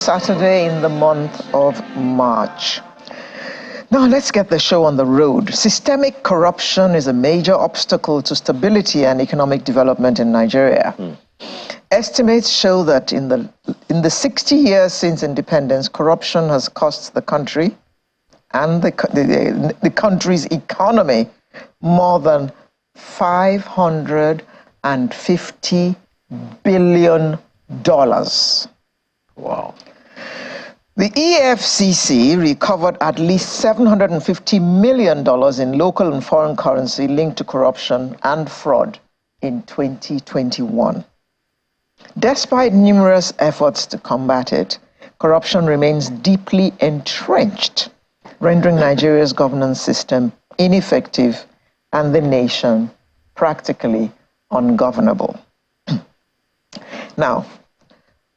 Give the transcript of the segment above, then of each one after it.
Saturday in the month of March. Now let's get the show on the road. Systemic corruption is a major obstacle to stability and economic development in Nigeria. Estimates show that in the 60 years since independence, corruption has cost the country and the country's economy more than $550 billion. Wow. The EFCC recovered at least $750 million in local and foreign currency linked to corruption and fraud in 2021. Despite numerous efforts to combat it, corruption remains deeply entrenched, rendering Nigeria's governance system ineffective and the nation practically ungovernable. Now,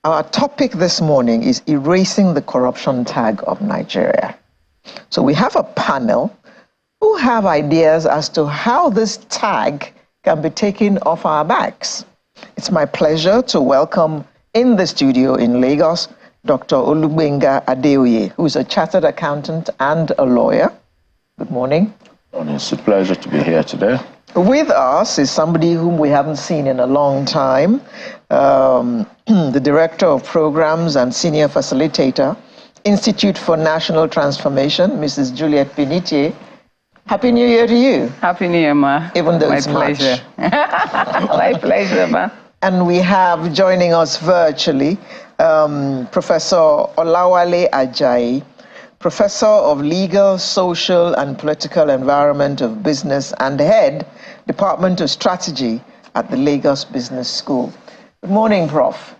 our topic this morning is erasing the corruption tag of Nigeria. So we have a panel who have ideas as to how this tag can be taken off our backs. It's my pleasure to welcome in the studio in Lagos, Dr. Olubenga Adeoye, who is a chartered accountant and a lawyer. Good morning. It's a pleasure to be here today. With us is somebody whom we haven't seen in a long time, the Director of Programs and Senior Facilitator, Institute for National Transformation, Mrs. Juliet Benitier. Happy New Year to you. Happy New Year, ma. Even though it's pleasure. March. My pleasure, ma. And we have joining us virtually Professor Olawale Ajayi, Professor of Legal, Social and Political Environment of Business and Head, Department of Strategy at the Lagos Business School. Good morning, Prof.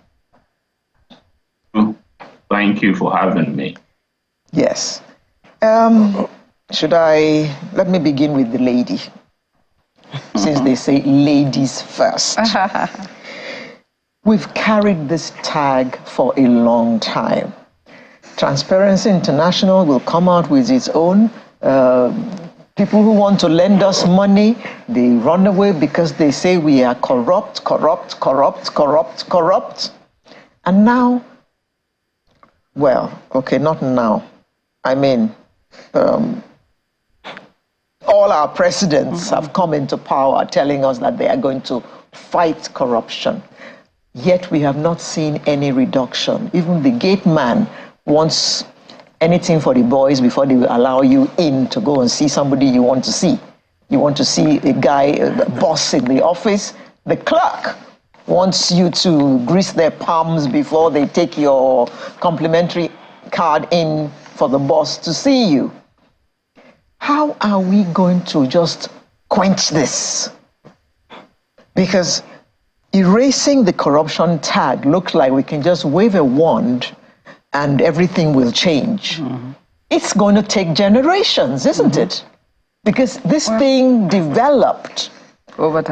Thank you for having me. Yes. Let me begin with the lady, since they say ladies first. We've carried this tag for a long time. Transparency International will come out with its own. People who want to lend us money, they run away because they say we are corrupt. And now, well, okay, not now. I mean, all our presidents have come into power telling us that they are going to fight corruption. Yet we have not seen any reduction. Even the gate man wants anything for the boys before they will allow you in to go and see somebody you want to see. You want to see a guy, a boss in the office. The clerk wants you to grease their palms before they take your complimentary card in for the boss to see you. How are we going to just quench this? Because erasing the corruption tag looks like we can just wave a wand and everything will change. It's going to take generations, isn't it? Because this thing developed over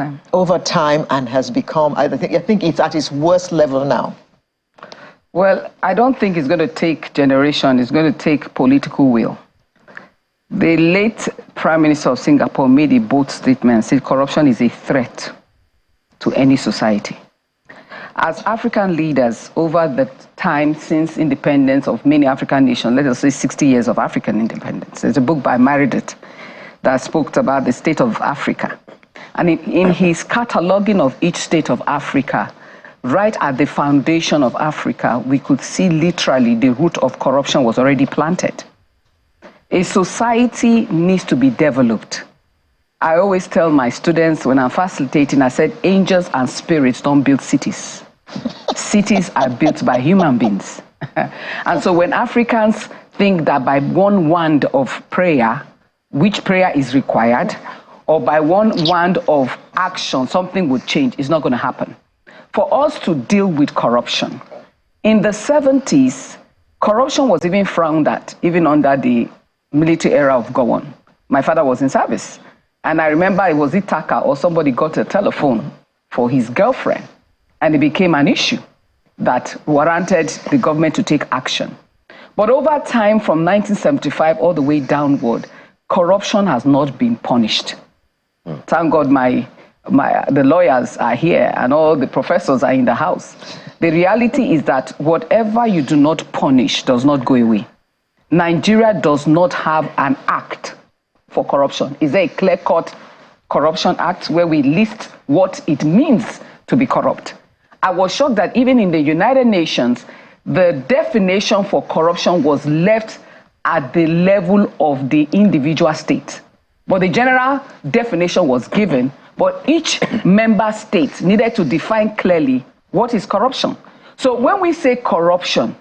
time and has become, I think it's at its worst level now. Well, I don't think it's going to take generation. It's going to take political will. The late Prime Minister of Singapore made a bold statement, said corruption is a threat to any society. As African leaders, over the time since independence of many African nations, let us say 60 years of African independence, there's a book by Meredith that spoke about the state of Africa. And in his cataloging of each state of Africa, right at the foundation of Africa, we could see literally the root of corruption was already planted. A society needs to be developed. I always tell my students when I'm facilitating, I said, angels and spirits don't build cities. Cities are built by human beings. And so when Africans think that by one wand of prayer, which prayer is required, or by one wand of action, something would change, it's not going to happen. For us to deal with corruption, in the 70s, corruption was even frowned at, even under the military era of Gowon. My father was in service. And I remember it was Itaka or somebody got a telephone for his girlfriend, and it became an issue that warranted the government to take action. But over time, from 1975 all the way downward, corruption has not been punished. Thank God the lawyers are here and all the professors are in the house. The reality is that whatever you do not punish does not go away. Nigeria does not have an act for corruption. Is there a clear-cut corruption act where we list what it means to be corrupt? I was shocked that even in the United Nations, the definition for corruption was left at the level of the individual state. But the general definition was given, but each member state needed to define clearly what is corruption. So when we say corruption,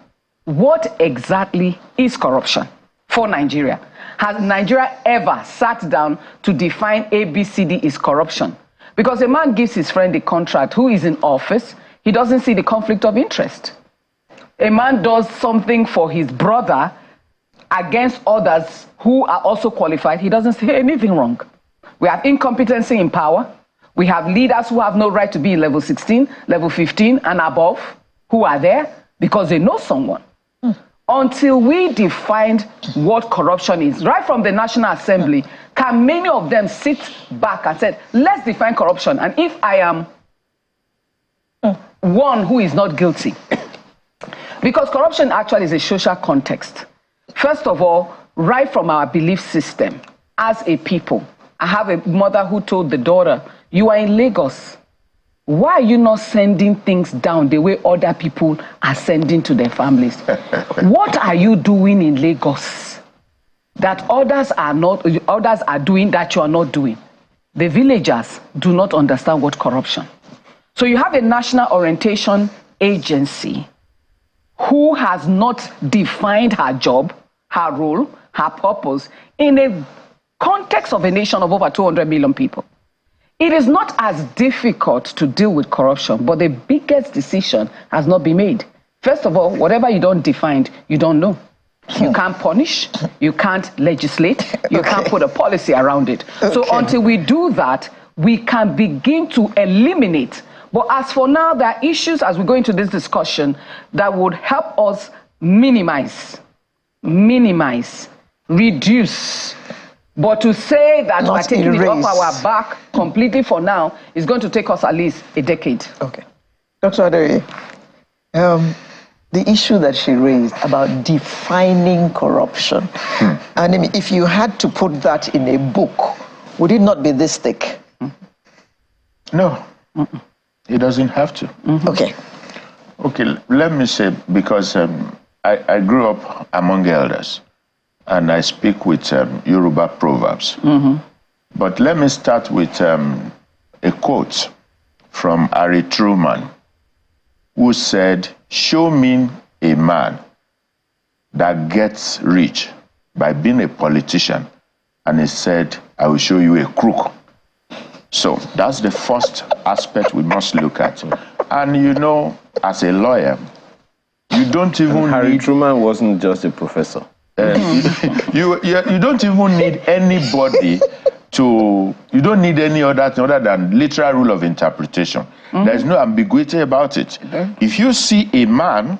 what exactly is corruption for Nigeria? Has Nigeria ever sat down to define ABCD is corruption? Because a man gives his friend a contract who is in office, he doesn't see the conflict of interest. A man does something for his brother against others who are also qualified, he doesn't see anything wrong. We have incompetency in power. We have leaders who have no right to be in level 16, level 15 and above, who are there because they know someone. Until we defined what corruption is, right from the National Assembly, can many of them sit back and say, let's define corruption. And if I am one who is not guilty, because corruption actually is a social context. First of all, right from our belief system, as a people, I have a mother who told the daughter, you are in Lagos. Why are you not sending things down the way other people are sending to their families? What are you doing in Lagos that others are doing that you are not doing? The villagers do not understand what corruption. So you have a national orientation agency who has not defined her job, her role, her purpose in a context of a nation of over 200 million people. It is not as difficult to deal with corruption, but the biggest decision has not been made. First of all, whatever you don't define, you don't know. You can't punish, you can't legislate, you can't put a policy around it. So until we do that, we can begin to eliminate. But as for now, there are issues as we go into this discussion that would help us minimize, reduce. But to say that we're taking it off our back completely for now is going to take us at least a decade. Okay. Dr. Adere, the issue that she raised about defining corruption, and if you had to put that in a book, would it not be this thick? No, it doesn't have to. Okay. Okay, let me say, because I grew up among elders, and I speak with Yoruba proverbs. But let me start with a quote from Harry Truman, who said, show me a man that gets rich by being a politician. And he said, I will show you a crook. So that's the first aspect we must look at. And you know, as a lawyer, you don't even Harry Truman wasn't just a professor. You don't even need anybody you don't need any other thing other than literal rule of interpretation. There's no ambiguity about it. If you see a man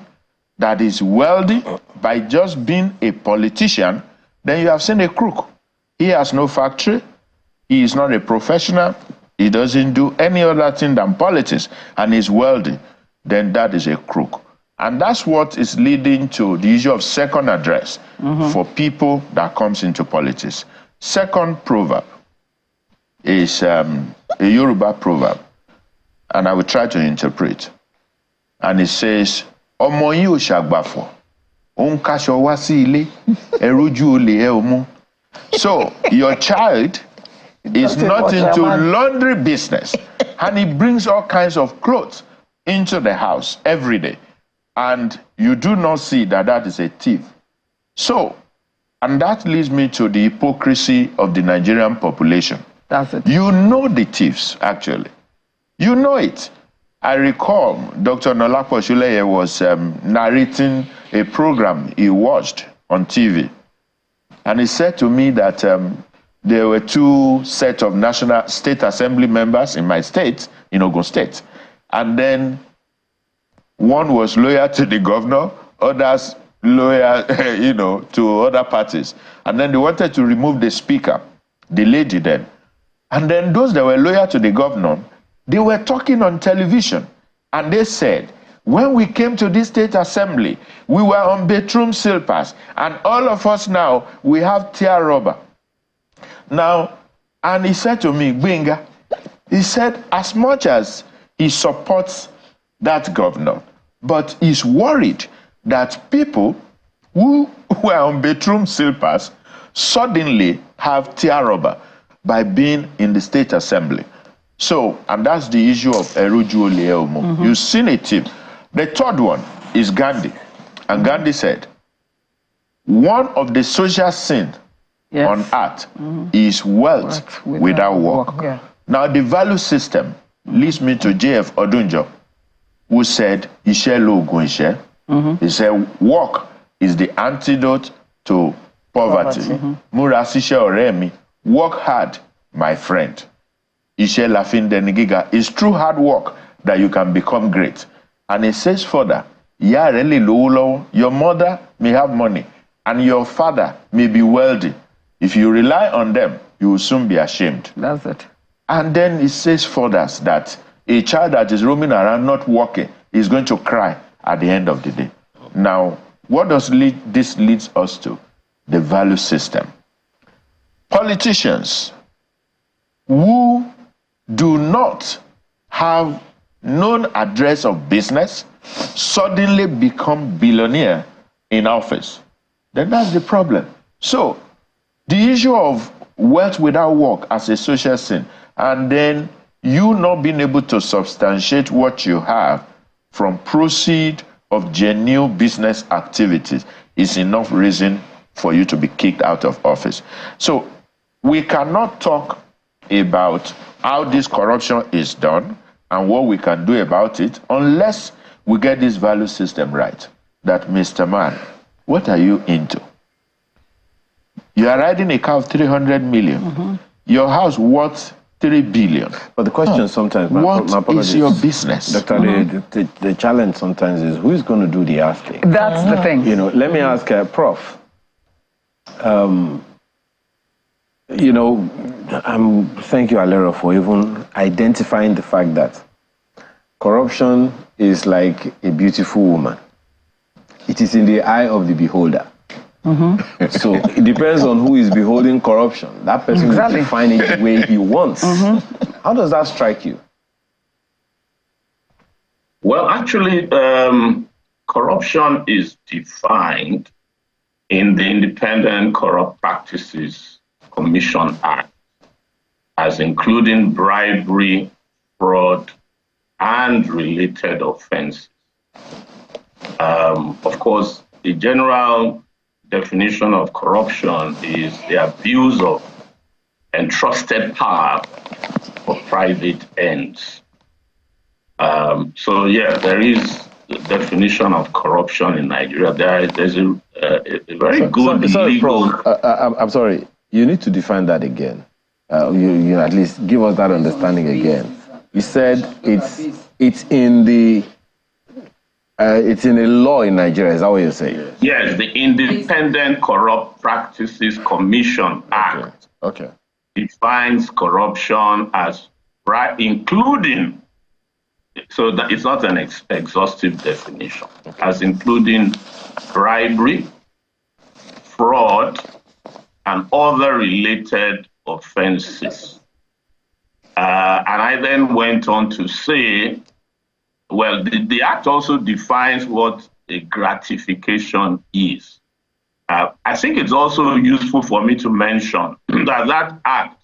that is wealthy by just being a politician, then you have seen a crook. He has no factory. He is not a professional. He doesn't do any other thing than politics, and he's wealthy. Then that is a crook. And that's what is leading to the issue of second address for people that comes into politics. Second proverb is a Yoruba proverb, and I will try to interpret. And it says, Ọmọ yín ò ṣàgbàfọ̀, ó ń káṣọ wá sí ilé, ẹ rójú olè ẹ ò mú. So your child is not into laundry business, and he brings all kinds of clothes into the house every day. And you do not see that that is a thief. So, and that leads me to the hypocrisy of the Nigerian population. That's it. You know the thieves, actually. You know it. I recall Dr. Nolapo Shuleye was narrating a program he watched on TV. And he said to me that there were two sets of National State Assembly members in my state, in Ogun State. And then one was loyal to the governor, others loyal, to other parties. And then they wanted to remove the speaker, the lady then. And then those that were loyal to the governor, they were talking on television. And they said, When we came to this state assembly, we were on bedroom slippers, and all of us now, we have tear rubber. Now, and he said to me, Gbenga, he said, as much as he supports that governor, but he's worried that people who were on bedroom slippers suddenly have tear rubber by being in the state assembly. So, and that's the issue of Eruju Oleomo. You've seen it, too. The third one is Gandhi. And Gandhi said, one of the social sins on earth is wealth without work. Yeah. Now, the value system leads me to J.F. Odunjo, who said, Ishe logun ishe. He said, work is the antidote to poverty. Múra síṣẹ́ ọ̀rẹ́ mi, work hard, my friend. Ishe lafin denigiga. It's through hard work that you can become great. And it says further, Ya rele lowolowo, your mother may have money, and your father may be wealthy. If you rely on them, you will soon be ashamed. That's it. And then it says further that a child that is roaming around not working is going to cry at the end of the day. Now, what does this leads us to? The value system. Politicians who do not have known address of business suddenly become billionaire in office. Then that's the problem. So, the issue of wealth without work as a social sin, and then you not being able to substantiate what you have from proceed of genuine business activities is enough reason for you to be kicked out of office. So we cannot talk about how this corruption is done and what we can do about it unless we get this value system right. That, Mr. Man, what are you into? You are riding a car of 300 million. Your house worth 3 billion. But the question sometimes, what is your business? Doctor, the challenge sometimes is who is going to do the asking? That's the thing. You know, let me ask Prof. You know, thank you, Alero, for even identifying the fact that corruption is like a beautiful woman. It is in the eye of the beholder. So it depends on who is beholding corruption. That person will define it the way he wants. How does that strike you? Well, actually, corruption is defined in the Independent Corrupt Practices Commission Act as including bribery, fraud, and related offenses. Of course, the general definition of corruption is the abuse of entrusted power for private ends. So yeah, there is the definition of corruption in Nigeria. There's a very good legal... I'm sorry, you need to define that again. You at least give us that understanding again. You said it's in a law in Nigeria. Is that what you're saying? Yes, the Independent Corrupt Practices Commission Act defines corruption as including, so that it's not an exhaustive definition, as including bribery, fraud, and other related offenses. And I then went on to say, well, the Act also defines what a gratification is. I think it's also useful for me to mention that Act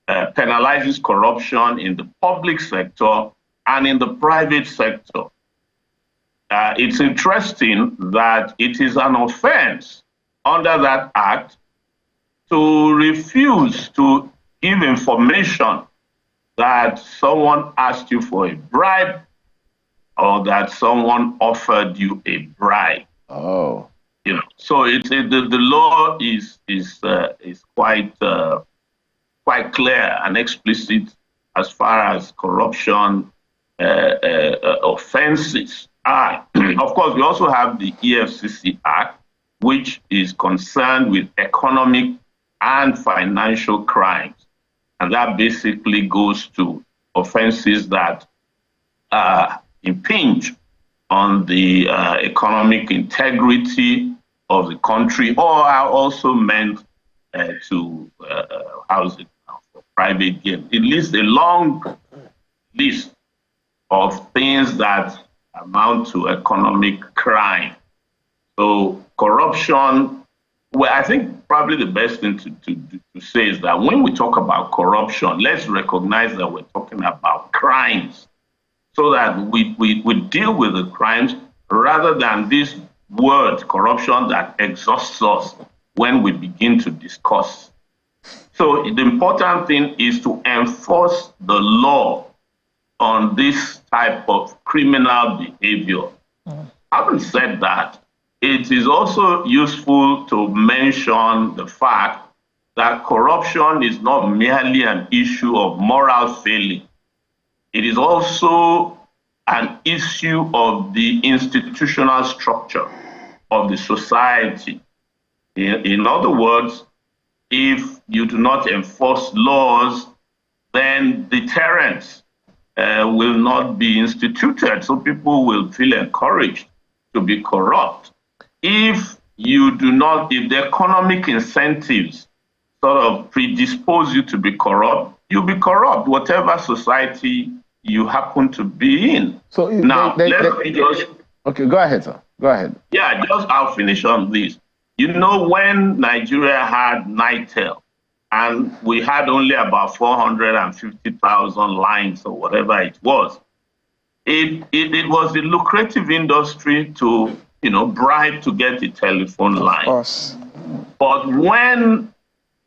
penalizes corruption in the public sector and in the private sector. It's interesting that it is an offense under that Act to refuse to give information that someone asked you for a bribe or that someone offered you a bribe. Oh, you know, so the law is quite clear and explicit as far as corruption offenses are. Of course, we also have the EFCC Act, which is concerned with economic and financial crimes, and that basically goes to offenses that impinge on the economic integrity of the or are also meant to house it for private gain. It lists a long list of things that amount to economic crime. So corruption, well, I think probably the best thing to say is that when we talk about corruption, let's recognize that we're talking about crimes, so that we deal with the crimes rather than this word corruption that exhausts us when we begin to discuss. So the important thing is to enforce the law on this type of criminal behavior. Having said that, it is also useful to mention the fact that corruption is not merely an issue of moral failing. It is also an issue of the institutional structure of the society. In other words, if you do not enforce laws, then deterrence will not be instituted, so people will feel encouraged to be corrupt. If the economic incentives sort of predispose you to be corrupt, you'll be corrupt, whatever society you happen to be in. So now, okay, go ahead, sir. Go ahead. Yeah, I'll finish on this. You know, when Nigeria had NITEL, and we had only about 450,000 lines or whatever it was, it was a lucrative industry to, bribe to get a telephone line. Of course. But when,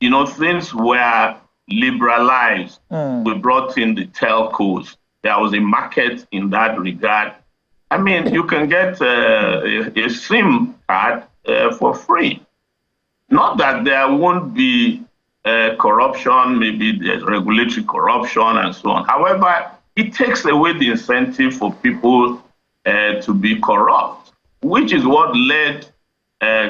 things were liberalized, we brought in the telcos. There was a market in that regard. I mean, you can get a SIM card for free. Not that there won't be corruption, maybe there's regulatory corruption and so on. However, it takes away the incentive for people to be corrupt, which is what led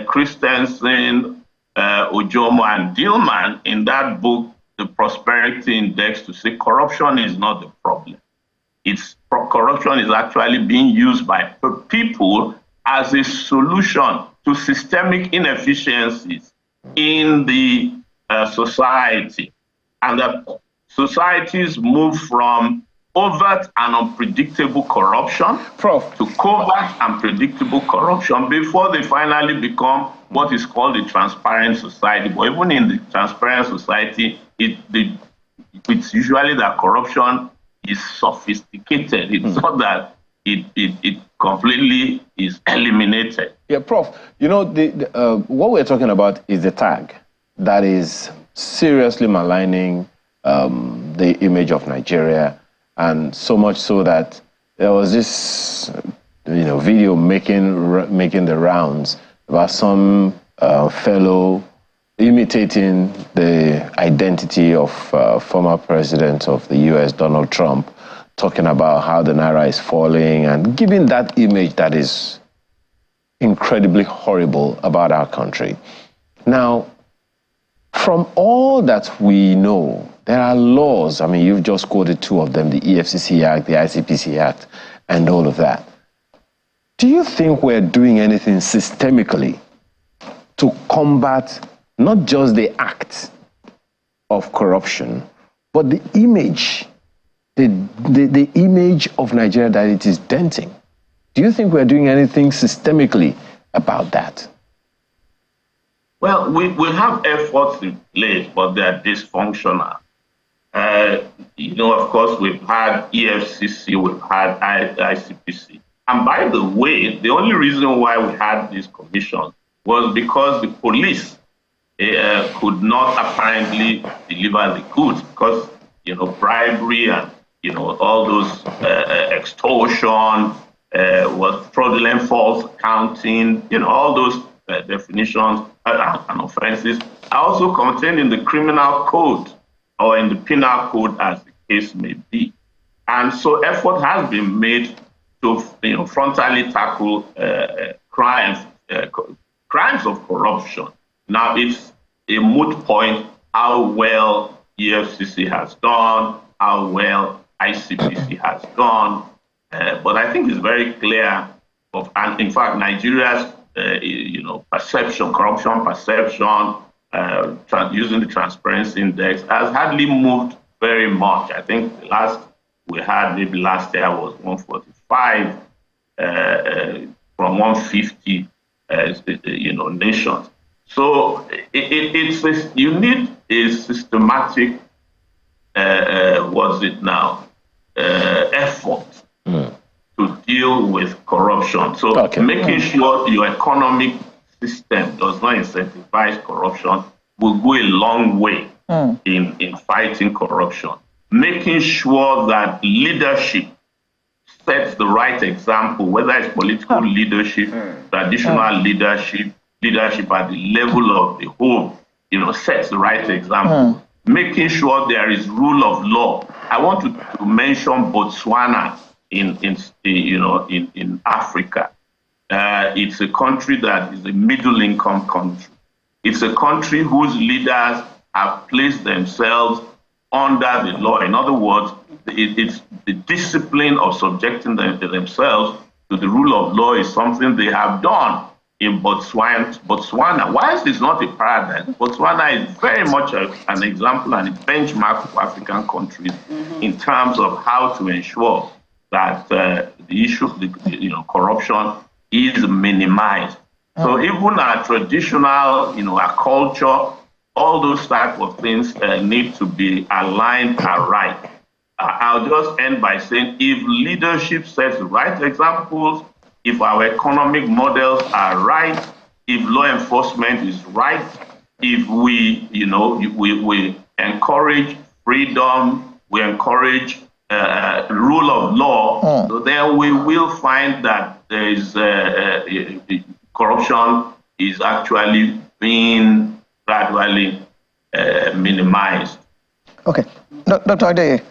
Christensen, Ojomo, and Dillman in that book, The Prosperity Index, to say corruption is not the problem. Corruption is actually being used by people as a solution to systemic inefficiencies in the society. And that societies move from overt and unpredictable corruption to covert and predictable corruption before they finally become what is called a transparent society. But even in the transparent society, it's usually that corruption is sophisticated. It's not that it completely is eliminated. Yeah, Prof, what we're talking about is the tag that is seriously maligning the image of Nigeria, and so much so that there was this video making the rounds about some fellow imitating the identity of former president of the US, Donald Trump, talking about how the Naira is falling and giving that image that is incredibly horrible about our country. Now, from all that we know, there are laws. I mean, you've just quoted two of them, the EFCC Act, the ICPC Act, and all of that. Do you think we're doing anything systemically to combat not just the act of corruption, but the image, the image of Nigeria that it is denting? Do you think we're doing anything systemically about that? Well, we have efforts in place, but they're dysfunctional. Of course, we've had EFCC, we've had ICPC. And by the way, the only reason why we had this commission was because the police could not apparently deliver the goods because, bribery and, all those extortion, was fraudulent false accounting, all those definitions and offenses are also contained in the criminal code or in the penal code, as the case may be. And so effort has been made to frontally tackle crimes of corruption. Now, it's a moot point how well EFCC has done, how well ICPC has done, but I think it's very clear and in fact, Nigeria's perception, corruption perception, using the transparency index has hardly moved very much. I think the last we had maybe last year was 145 from 150 nations. So you need a systematic effort to deal with corruption. So making sure your economic system does not incentivize corruption will go a long way in fighting corruption. Making sure that leadership sets the right example, whether it's political leadership, traditional leadership at the level of the home, sets the right example. Making sure there is rule of law. I want to mention Botswana in Africa. It's a country that is a middle-income country. It's a country whose leaders have placed themselves under the law. In other words, it's the discipline of subjecting themselves to the rule of law is something they have done in Botswana. Whilst it's not a paradise, Botswana is very much an example and a benchmark for African countries in terms of how to ensure that the issue of corruption is minimized. So even our traditional, our culture, all those type of things need to be aligned and right. I'll just end by saying if leadership sets the right examples, if our economic models are right, if law enforcement is right, if we encourage freedom, we encourage rule of law, so then we will find that there is corruption is actually being gradually minimized. Okay. Dr. Adeye,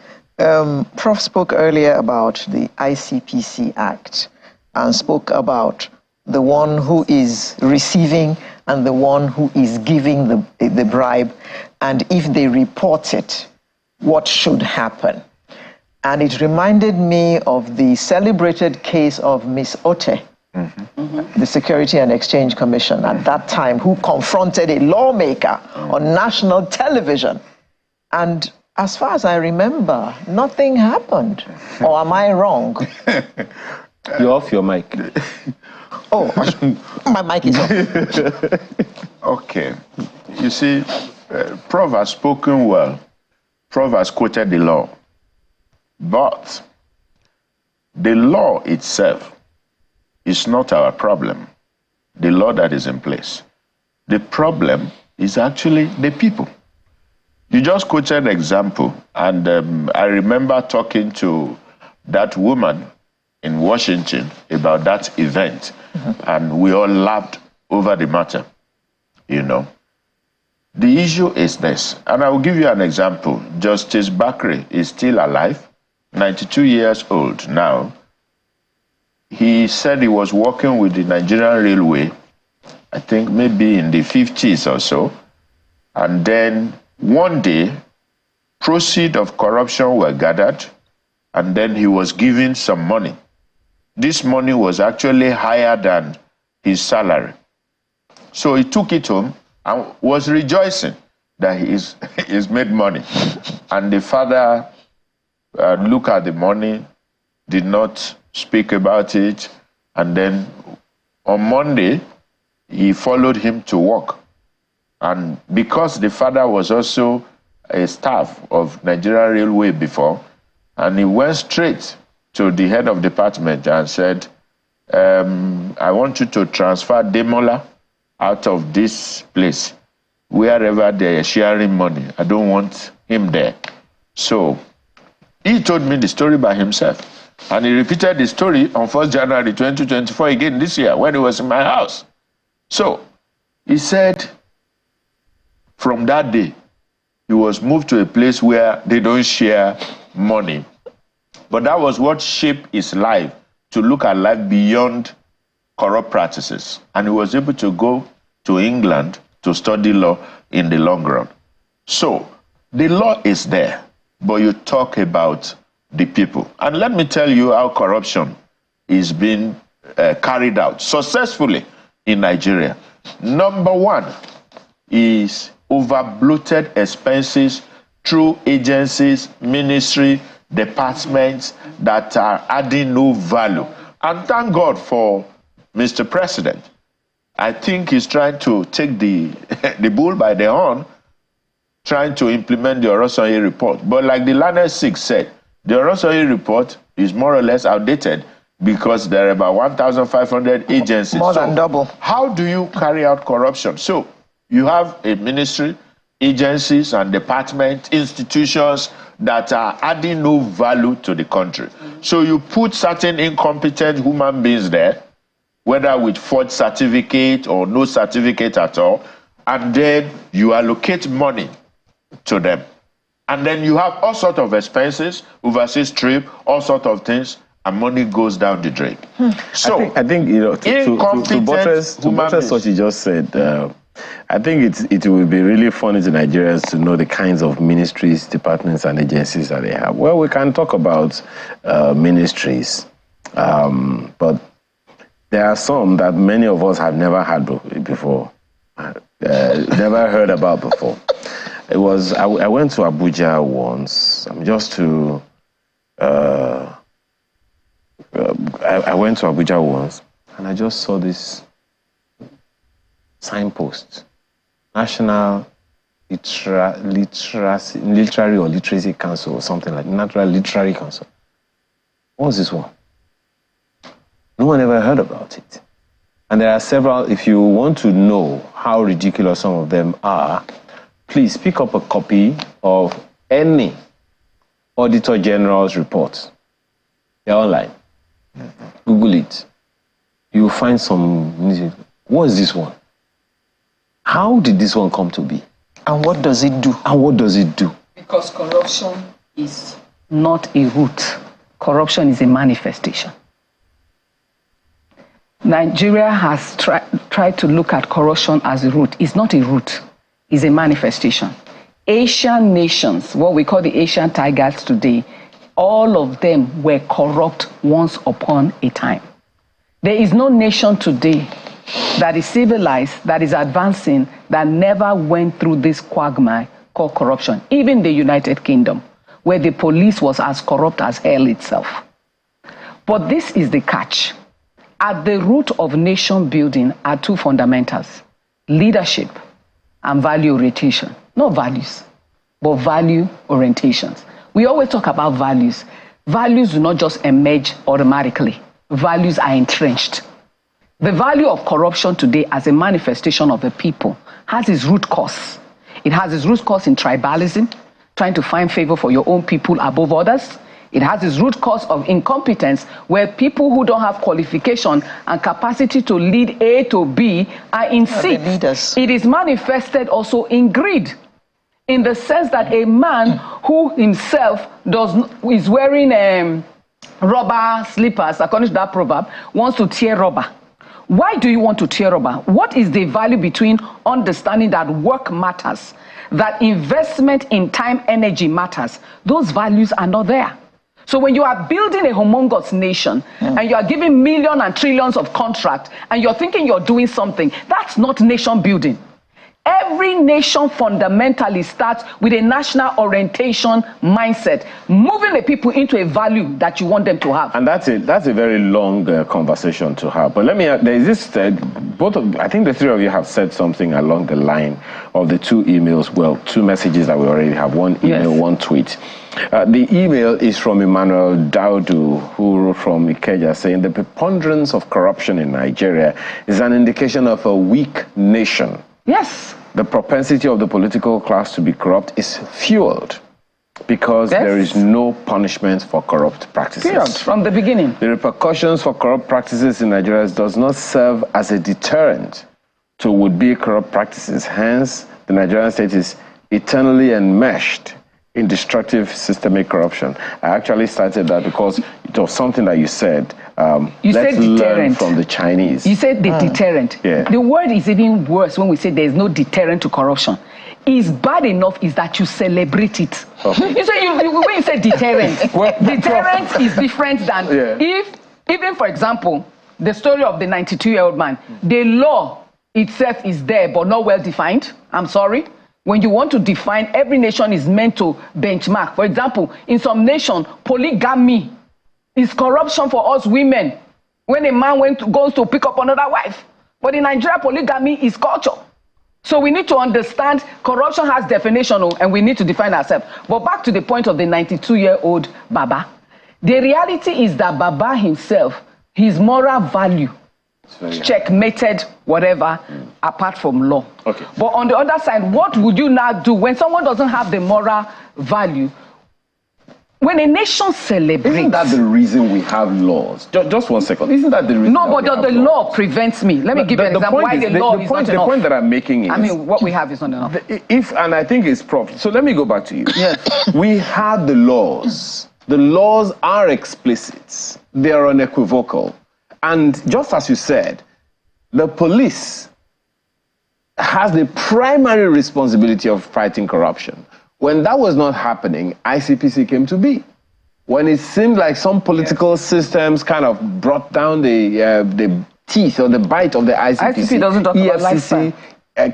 Prof spoke earlier about the ICPC Act and spoke about the one who is receiving and the one who is giving the bribe, and if they report it, what should happen. And it reminded me of the celebrated case of Miss Otte, the Security and Exchange Commission at that time, who confronted a lawmaker on national television. And as far as I remember, nothing happened. Or am I wrong? You're off your mic. Oh, my mic is off. Okay. You see, Prof has spoken well. Prof has quoted the law. But the law itself is not our problem. The law that is in place. The problem is actually the people. You just quoted an example, and I remember talking to that woman in Washington about that event, and we all laughed over the matter, The issue is this, and I will give you an example. Justice Bakre is still alive, 92 years old now. He said he was working with the Nigerian Railway, I think maybe in the 50s or so, and then one day, proceeds of corruption were gathered, and then he was given some money. This money was actually higher than his salary. So he took it home and was rejoicing that he's made money. And the father looked at the money, did not speak about it, and then on Monday, he followed him to work. And because the father was also a staff of Nigerian Railway before, and he went straight to the head of department and said, I want you to transfer Demola out of this place, wherever they are sharing money. I don't want him there. So he told me the story by himself. And he repeated the story on 1st January 2024 again this year when he was in my house. So he said, from that day, he was moved to a place where they don't share money. But that was what shaped his life, to look at life beyond corrupt practices. And he was able to go to England to study law in the long run. So the law is there, but you talk about the people. And let me tell you how corruption is being carried out successfully in Nigeria. Number one is over-bloated expenses through agencies, ministry, departments that are adding no value. And thank God for Mr. President. I think he's trying to take the bull by the horn, trying to implement the Orosanye report. But like the learned Sikh said, the Orosanye report is more or less outdated because there are about 1,500 agencies. More than double. How do you carry out corruption? So you have a ministry, agencies and departments, institutions that are adding no value to the country. So you put certain incompetent human beings there, whether with forged certificate or no certificate at all, and then you allocate money to them. And then you have all sorts of expenses, overseas trip, all sorts of things, and money goes down the drain. So I think you know, to buttress what you just said, I think it will be really funny to Nigerians to know the kinds of ministries, departments, and agencies that they have. Well, we can talk about ministries, but there are some that many of us have never had before, never heard about before. It was I went to Abuja once, just to. I went to Abuja once, and I just saw this signpost: National Literacy Council, or something like Natural Literary Council. What was this one? No one ever heard about it. And there are several. If you want to know how ridiculous some of them are, please pick up a copy of any Auditor General's report. They're online. Google it. You'll find some music. What is this one? How did this one come to be? And what does it do? And what does it do? Because corruption is not a root. Corruption is a manifestation. Nigeria has tried to look at corruption as a root. It's not a root. It's a manifestation. Asian nations, what we call the Asian tigers today, all of them were corrupt once upon a time. There is no nation today that is civilized, that is advancing, that never went through this quagmire called corruption. Even the United Kingdom, where the police was as corrupt as hell itself. But this is the catch. At the root of nation building are two fundamentals: leadership and value orientation. Not values, but value orientations. We always talk about values. Values do not just emerge automatically. Values are entrenched. The value of corruption today as a manifestation of the people has its root cause. It has its root cause in tribalism, trying to find favor for your own people above others. It has its root cause of incompetence, where people who don't have qualification and capacity to lead A to B are in seats. It is manifested also in greed, in the sense that a man who himself is wearing rubber slippers, according to that proverb, wants to tear rubber. Why do you want to tear rubber? What is the value between understanding that work matters, that investment in time, energy matters? Those values are not there. So when you are building a humongous nation and you are giving millions and trillions of contracts and you're thinking you're doing something, that's not nation building. Every nation fundamentally starts with a national orientation mindset, moving the people into a value that you want them to have. And that's a very long conversation to have. But let me, there is this, I think the three of you have said something along the line of the two emails, well, two messages that we already have, one email, yes, one tweet. The email is from Emmanuel Daudu, who wrote from Ikeja, saying the preponderance of corruption in Nigeria is an indication of a weak nation. Yes. The propensity of the political class to be corrupt is fueled because there is no punishment for corrupt practices. Period. From the beginning. The repercussions for corrupt practices in Nigeria does not serve as a deterrent to would-be corrupt practices. Hence, the Nigerian state is eternally enmeshed in destructive systemic corruption. I actually started that because it was something that you said. You said deterrent. Learn from the Chinese. You said the deterrent. Yeah. The word is even worse when we say there is no deterrent to corruption. It's bad enough is that you celebrate it. Okay. You say when you say deterrent, deterrent is different than if, even for example, the story of the 92-year-old man. The law itself is there, but not well defined. I'm sorry. When you want to define, every nation is meant to benchmark. For example, in some nations, polygamy is corruption for us women. When a man goes to pick up another wife. But in Nigeria, polygamy is culture. So we need to understand corruption has definition, and we need to define ourselves. But back to the point of the 92-year-old Baba. The reality is that Baba himself, his moral value, checkmated whatever, apart from law. Okay. But on the other side, what would you now do when someone doesn't have the moral value? When a nation celebrates... Isn't that the reason we have laws? Just 1 second. Isn't that the reason? No, but the law prevents me. Let me give you an example why the law is not enough. The point that I'm making is... I mean, what we have is not enough. And I think it's proper. So let me go back to you. Yes. We have the laws. The laws are explicit. They are unequivocal. And just as you said, the police has the primary responsibility of fighting corruption. When that was not happening, ICPC came to be. When it seemed like some political systems kind of brought down the teeth or the bite of the ICPC, ICPC doesn't talk about lifestyle.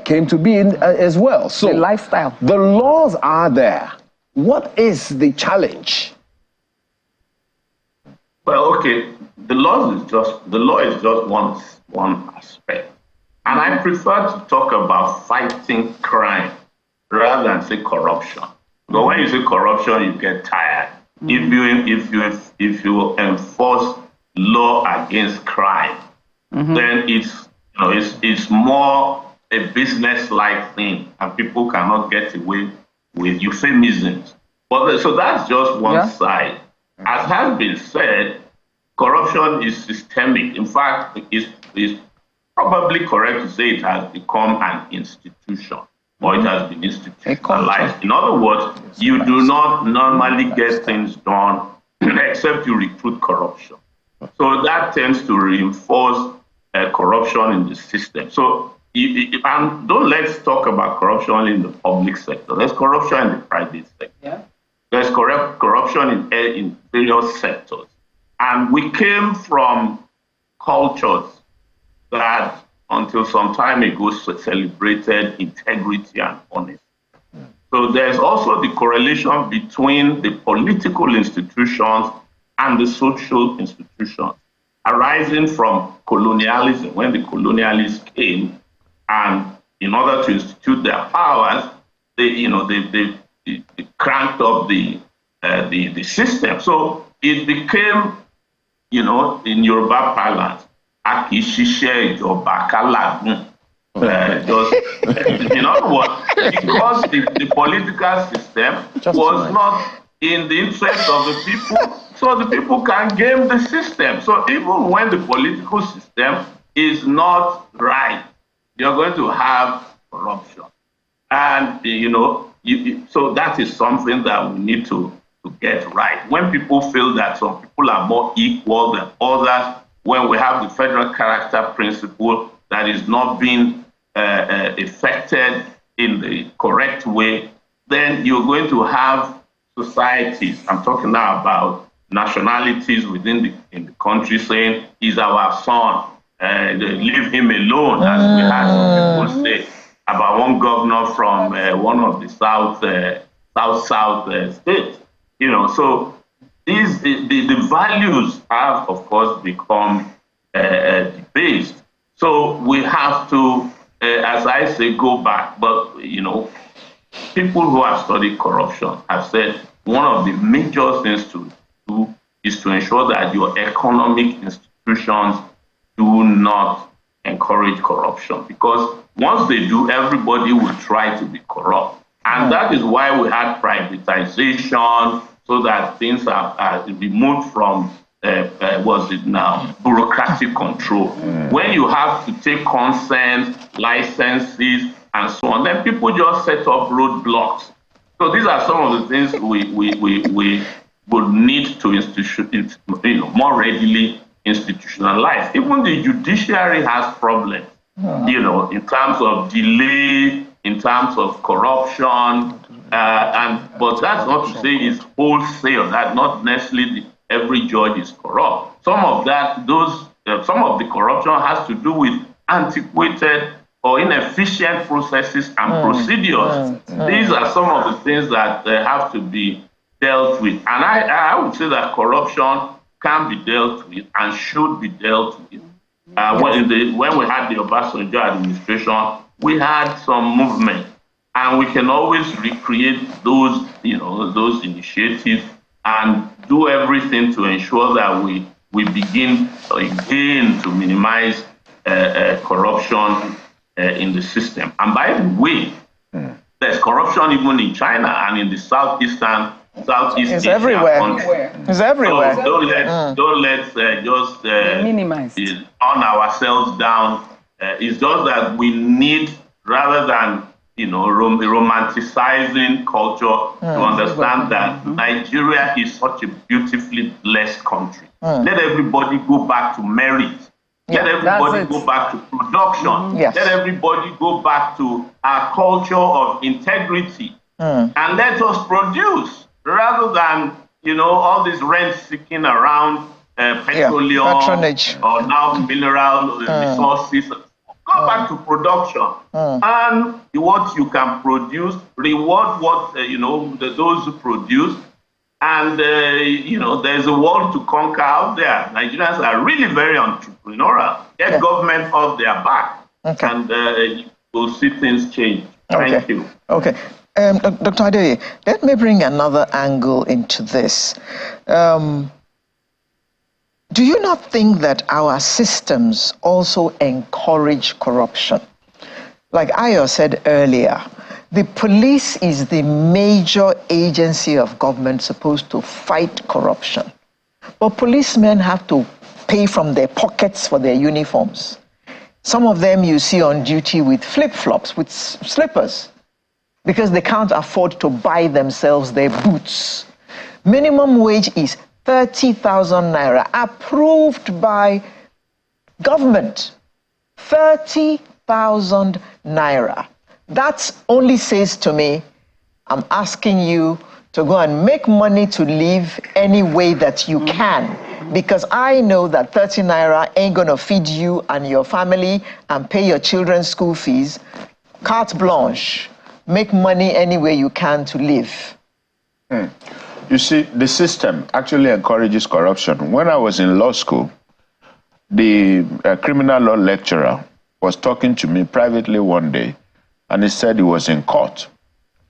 Came to be as well. So the lifestyle. The laws are there. What is the challenge? Well, okay, the law is just one aspect, and I prefer to talk about fighting crime rather than say corruption. But when you say corruption, you get tired. If you enforce law against crime, then it's more a business-like thing, and people cannot get away with euphemisms. But so that's just one side. As has been said, corruption is systemic. In fact, it's probably correct to say it has become an institution, or it has been institutionalized. In other words, you do not normally get things done except you recruit corruption. So that tends to reinforce corruption in the system. So and don't let's talk about corruption in the public sector. There's corruption in the private sector. Yeah. There's corruption in various sectors. And we came from cultures that, until some time ago, celebrated integrity and honesty. So there's also the correlation between the political institutions and the social institutions, arising from colonialism. When the colonialists came, and in order to institute their powers, they cranked up the system. So it became, in Yoruba parlance, Akishishe Ijoba Kalagun. In other words, because the political system was not in the interest of the people, so the people can game the system. So even when the political system is not right, you're going to have corruption. And, so that is something that we need to get right. When people feel that some people are more equal than others, when we have the federal character principle that is not being effected in the correct way, then you're going to have societies. I'm talking now about nationalities within the country saying, he's our son, leave him alone, as we had some people say about one governor from one of the south states. So the values have, of course, become debased. So we have to, as I say, go back. But, people who have studied corruption have said one of the major things to do is to ensure that your economic institutions do not encourage corruption. Because once they do, everybody will try to be corrupt. And that is why we had privatization, so that things are removed from, bureaucratic control. When you have to take consent, licenses, and so on, then people just set up roadblocks. So these are some of the things we would need to more readily institutionalize. Even the judiciary has problems, in terms of delay, in terms of corruption, but that's not to say it's wholesale. That not necessarily every judge is corrupt. Some of those some of the corruption has to do with antiquated or inefficient processes and procedures. These are some of the things that have to be dealt with. And I would say that corruption can be dealt with and should be dealt with. When we had the Obasanjo administration, we had some movement, and we can always recreate those, those initiatives and do everything to ensure that we begin again to minimize corruption in the system. And by the way, there's corruption even in China and in the Southeast it's everywhere. It's everywhere. So don't let's just minimize on ourselves down. It's just that we need, rather than romanticizing culture, to understand that Nigeria is such a beautifully blessed country. Let everybody go back to merit. Let everybody go back to production. Yes. Let everybody go back to our culture of integrity. And let us produce, rather than, all this rent seeking around petroleum patronage or now mineral resources. Go back to production. And what you can produce, reward what, those who produce. And, there's a world to conquer out there. Nigerians are really very entrepreneurial. Get government off their back. And we'll see things change. Thank you. Okay. Dr. Adeye, let me bring another angle into this. Do you not think that our systems also encourage corruption? Like Ayo said earlier, the police is the major agency of government supposed to fight corruption. But policemen have to pay from their pockets for their uniforms. Some of them you see on duty with flip-flops, with slippers, because they can't afford to buy themselves their boots. Minimum wage is 30,000 naira, approved by government. 30,000 naira. That only says to me, I'm asking you to go and make money to live any way that you can. Because I know that 30 naira ain't gonna feed you and your family and pay your children's school fees. Carte blanche. Make money any way you can to live. You see, the system actually encourages corruption. When I was in law school, the criminal law lecturer was talking to me privately one day, and he said he was in court,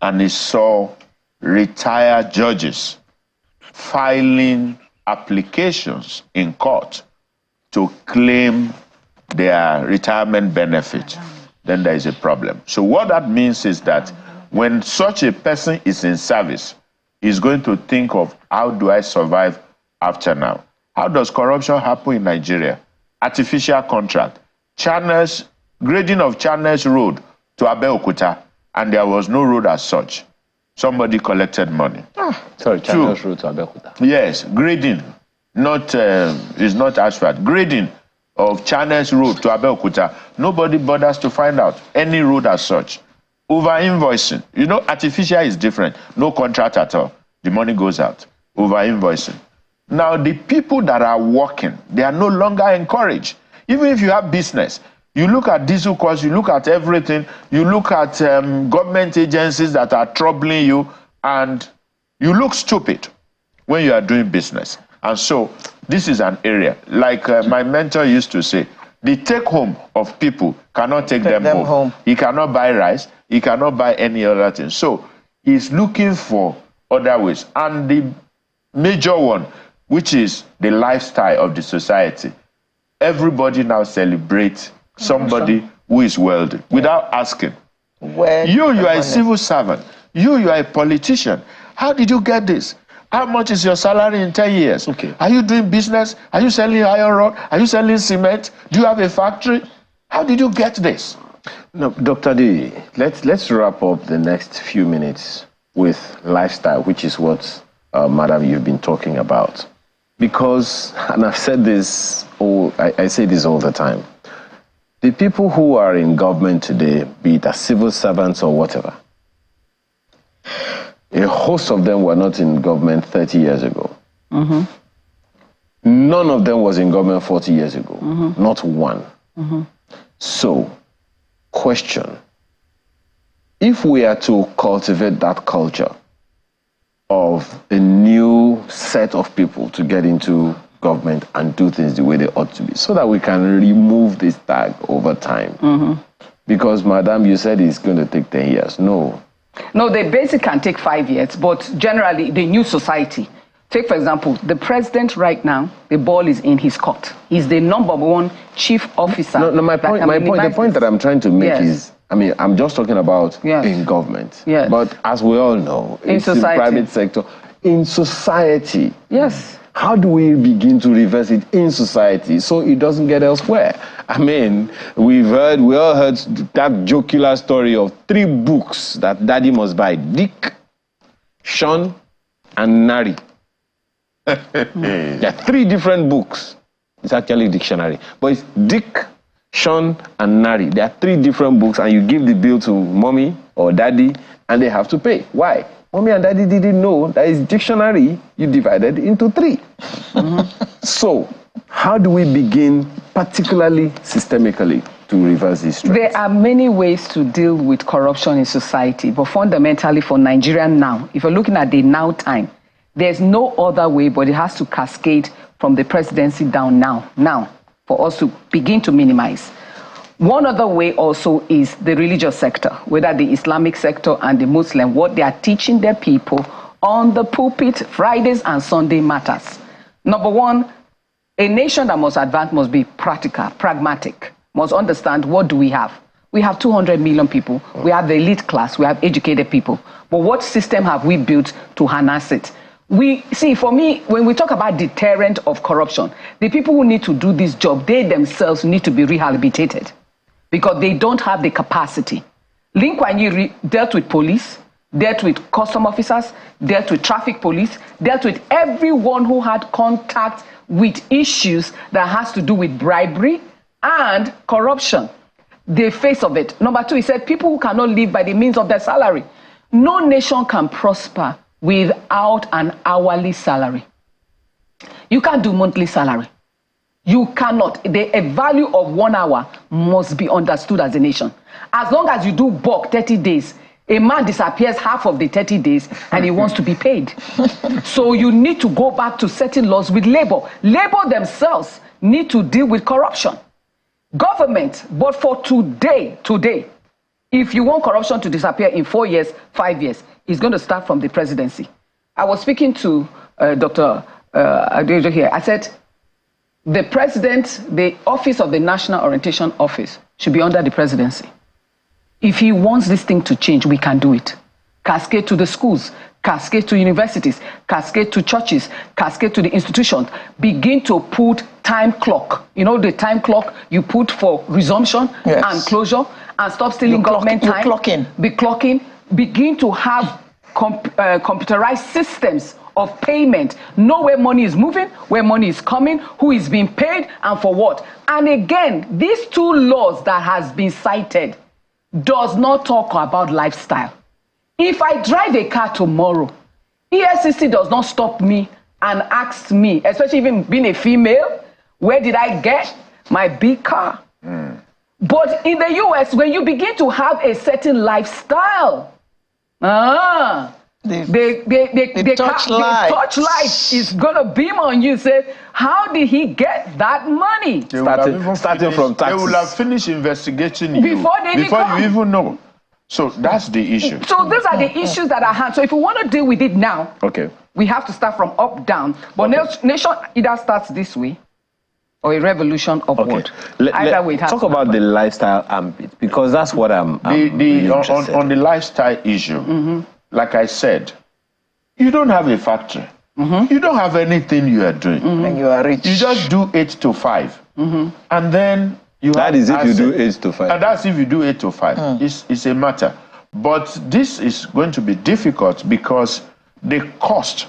and he saw retired judges filing applications in court to claim their retirement benefit. Then there is a problem. So what that means is that when such a person is in service, he's going to think of, how do I survive after now? How does corruption happen in Nigeria? Artificial contract. Channels, grading of Channels Road to Abeokuta, and there was no road as such. Somebody collected money. Channels Road to Abeokuta. Yes, grading, is not asphalt. Grading of Channels Road to Abeokuta. Nobody bothers to find out any road as such. Over-invoicing. Artificial is different. No contract at all. The money goes out. Over-invoicing. Now, the people that are working, they are no longer encouraged. Even if you have business, you look at diesel costs, you look at everything, you look at government agencies that are troubling you, and you look stupid when you are doing business. And so this is an area, like my mentor used to say, the take home of people cannot take them home. He cannot buy rice, he cannot buy any other thing. So he's looking for other ways. And the major one, which is the lifestyle of the society. Everybody now celebrates somebody who is wealthy without asking. You are a civil servant. You are a politician. How did you get this? How much is your salary in 10 years? Okay. Are you doing business? Are you selling iron rod? Are you selling cement? Do you have a factory? How did you get this? No, Dr. D, let's wrap up the next few minutes with lifestyle, which is what, Madam, you've been talking about. Because, and I've said this, I say this all the time, the people who are in government today, be it as civil servants or whatever, a host of them were not in government 30 years ago. None of them was in government 40 years ago. Not one. So, question. If we are to cultivate that culture of a new set of people to get into government and do things the way they ought to be, so that we can remove this tag over time. Because, madam, you said it's going to take 10 years. No. No, the basic can take 5 years, but generally, the new society. Take, for example, the president right now, the ball is in his court. He's the #1 chief officer. No, the point that I'm trying to make is, I mean, I'm just talking about in government. Yes. But as we all know, it's in private sector. In society. Yes. How do we begin to reverse it in society so it doesn't get elsewhere? I mean, we all heard that jocular story of 3 books that daddy must buy: Dick, Sean, and Nari. There are 3 different books. It's actually a dictionary. But it's Dick, Sean, and Nari. There are 3 different books, and you give the bill to mommy or daddy, and they have to pay. Why? Mommy and daddy didn't know that it's dictionary you divided into 3. So, how do we begin, particularly systemically, to reverse this trend? There are many ways to deal with corruption in society, but fundamentally for Nigeria now, if you're looking at the now time, there's no other way, but it has to cascade from the presidency down now, for us to begin to minimize. One other way also is the religious sector, whether the Islamic sector and the Muslim, what they are teaching their people on the pulpit. Fridays and Sunday matters. Number one, a nation that must advance must be practical, pragmatic, must understand what do we have. We have 200 million people. We have the elite class. We have educated people. But what system have we built to harness it? For me, when we talk about deterrent of corruption, the people who need to do this job, they themselves need to be rehabilitated because they don't have the capacity. Lin Kuan Yew dealt with police, dealt with custom officers, dealt with traffic police, dealt with everyone who had contact with issues that has to do with bribery and corruption. The face of it. Number 2, he said people who cannot live by the means of their salary. No nation can prosper without an hourly salary. You can't do monthly salary. You cannot. The value of 1 hour must be understood as a nation. As long as you do bulk 30 days, a man disappears half of the 30 days and he wants to be paid. So you need to go back to certain laws with labor. Labor themselves need to deal with corruption. Government, but for today, if you want corruption to disappear in 4 years, 5 years, it's going to start from the presidency. I was speaking to Dr. Adejo here. I said, the president, the office of the National Orientation Office should be under the presidency. If he wants this thing to change, we can do it. Cascade to the schools, cascade to universities, cascade to churches, cascade to the institutions. Begin to put time clock. You know the time clock you put for resumption and closure, and stop stealing government time. Be clocking. Begin to have computerized systems of payment. Know where money is moving, where money is coming, who is being paid, and for what. And again, these 2 laws that has been cited does not talk about lifestyle. If I drive a car tomorrow, EFCC does not stop me and ask me, especially even being a female, where did I get my big car? But in the US, when you begin to have a certain lifestyle, the torchlight is going to beam on you. Say, how did he get that money? Starting from taxes. They will have finished investigating you before you even know. So that's the issue. So these are the issues that are at hand. So if we want to deal with it now, we have to start from up, down. But nation either starts this way or a revolution upward. Either way, it has talk about the lifestyle ambit, because that's what I'm really interested on the lifestyle issue. Like I said, you don't have a factory. You don't have anything you are doing. And you are rich. You just do 8 to 5. And then that is if you do 8 to 5. And that's if you do 8 to 5. It's a matter. But this is going to be difficult because the cost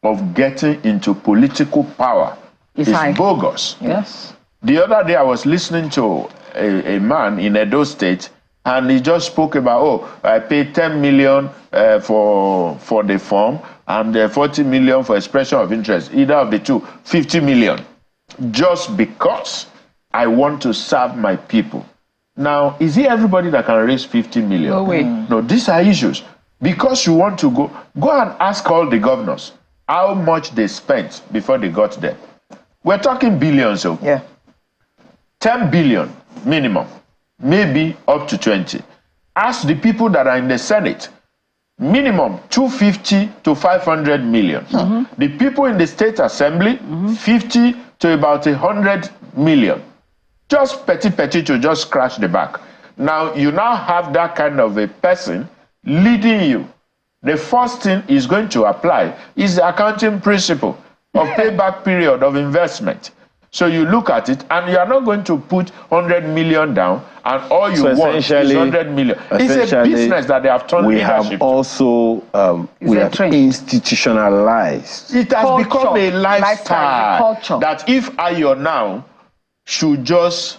of getting into political power is bogus. Yes. The other day I was listening to a man in Edo State, and he just spoke about, I paid 10 million for the form, and 40 million for expression of interest, either of the two, 50 million, just because I want to serve my people. Now, is it everybody that can raise 50 million? No way. No, these are issues. Because you want to go and ask all the governors how much they spent before they got there. We're talking billions, so Yeah. 10 billion minimum, maybe up to 20. Ask the people that are in the Senate, minimum 250 to 500 million. The people in the State Assembly, 50 to about 100 million. Just petty to just scratch the back. Now, you now have that kind of a person leading you. The first thing is going to apply is the accounting principle of payback period of investment. So you look at it, and you are not going to put 100 million down, and all you want is 100 million. It's a business that they have turned leadership. We have also institutionalized. It has become a lifestyle culture. that if Ayo now should just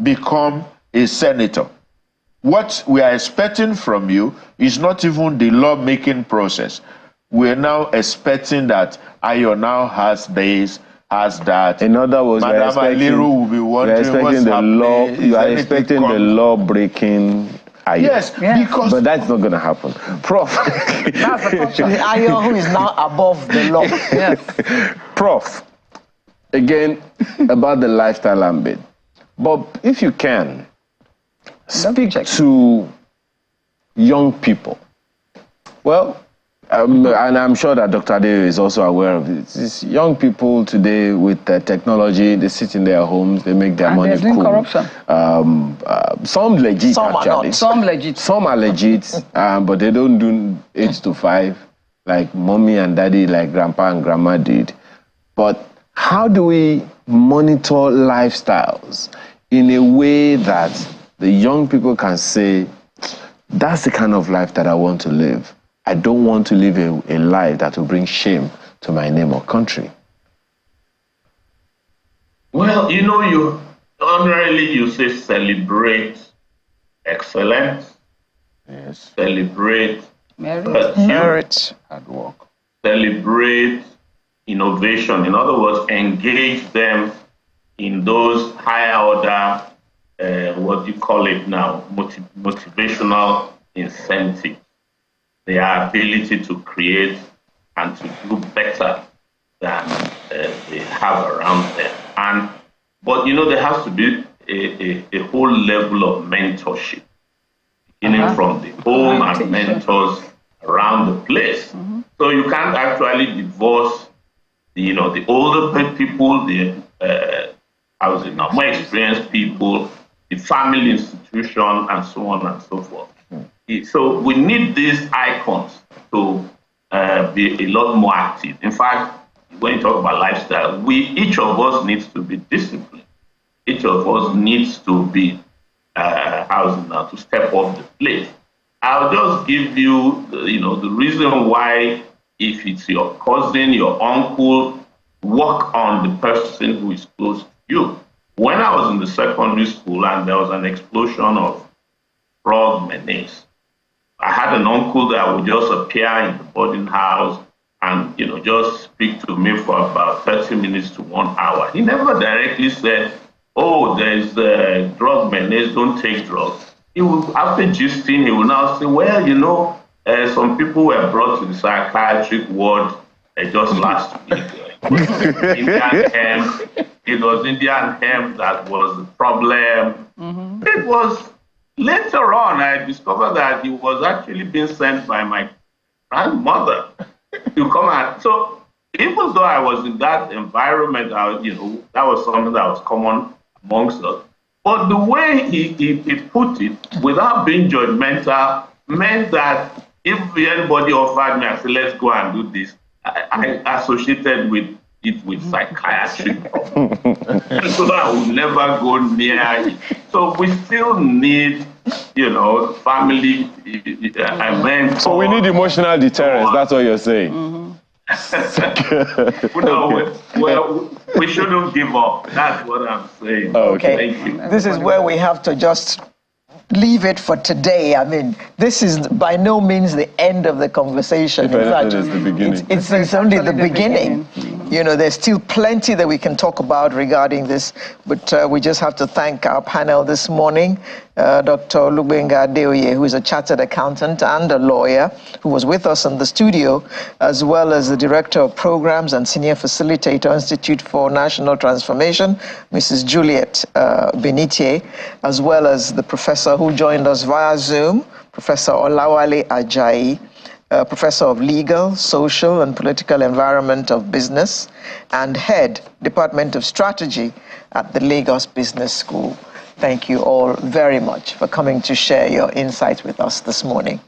become a senator, what we are expecting from you is not even the law-making process. We're now expecting that Ayo now has this, has that. In other words, Madam Aliru will be wondering what's happening. You are expecting the law-breaking Ayo. Yes, because... But that's not going to happen. Prof. That's the culture. The Ayo who is now above the law. Yes. Prof, again, about the lifestyle ambit. But if you can, speak to young people. Well, and I'm sure that Dr. Ade is also aware of this. These young people today with technology, they sit in their homes, they make their money cool. Corruption. Some legit, Some actually. are not. Some legit. Some are legit, but they don't do 8 to 5 like mommy and daddy, like grandpa and grandma did. But how do we monitor lifestyles in a way that the young people can say, that's the kind of life that I want to live. I don't want to live a life that will bring shame to my name or country. Well, you honorably you say celebrate excellence. Yes. Celebrate Merit. Hard work. Celebrate innovation. In other words, engage them in those higher order, what do you call it now, motivational incentives. Their ability to create and to do better than they have around them. But there has to be a whole level of mentorship, beginning from the home and mentors around the place. So you can't actually divorce the older people, the more experienced people, the family institution, and so on and so forth. So we need these icons to be a lot more active. In fact, when you talk about lifestyle, each of us needs to be disciplined. Each of us needs to be to step off the plate. I'll just give you the reason why, if it's your cousin, your uncle, work on the person who is close to you. When I was in the secondary school and there was an explosion of frog menace, I had an uncle that would just appear in the boarding house and just speak to me for about 30 minutes to 1 hour. He never directly said, "Oh, there's drug menace, don't take drugs." He would, after gisting, he would now say, "Well, some people were brought to the psychiatric ward just last week. It was Indian hemp that was the problem." It was later on I discovered that he was actually being sent by my grandmother to come out. So even though I was in that environment, that was something that was common amongst us. But the way he put it, without being judgmental, meant that if anybody offered me, I said, "Let's go and do this," I associated with psychiatry. So I would never go near it. So we still need, family. So we need emotional deterrence. That's what you're saying. Well, we shouldn't give up. That's what I'm saying. Okay. Thank you. This is where we have to just leave it for today. I mean, this is by no means the end of the conversation. In fact, it's the beginning. It's only the beginning. You know, there's still plenty that we can talk about regarding this, but we just have to thank our panel this morning, Dr. Olugbenga Adeoye, who is a chartered accountant and a lawyer, who was with us in the studio, as well as the Director of Programs and Senior Facilitator, Institute for National Transformation, Mrs. Juliet Benitier, as well as the professor who joined us via Zoom, Professor Olawale Ajayi, Professor of Legal, Social and Political Environment of Business, and Head, Department of Strategy at the Lagos Business School. Thank you all very much for coming to share your insights with us this morning.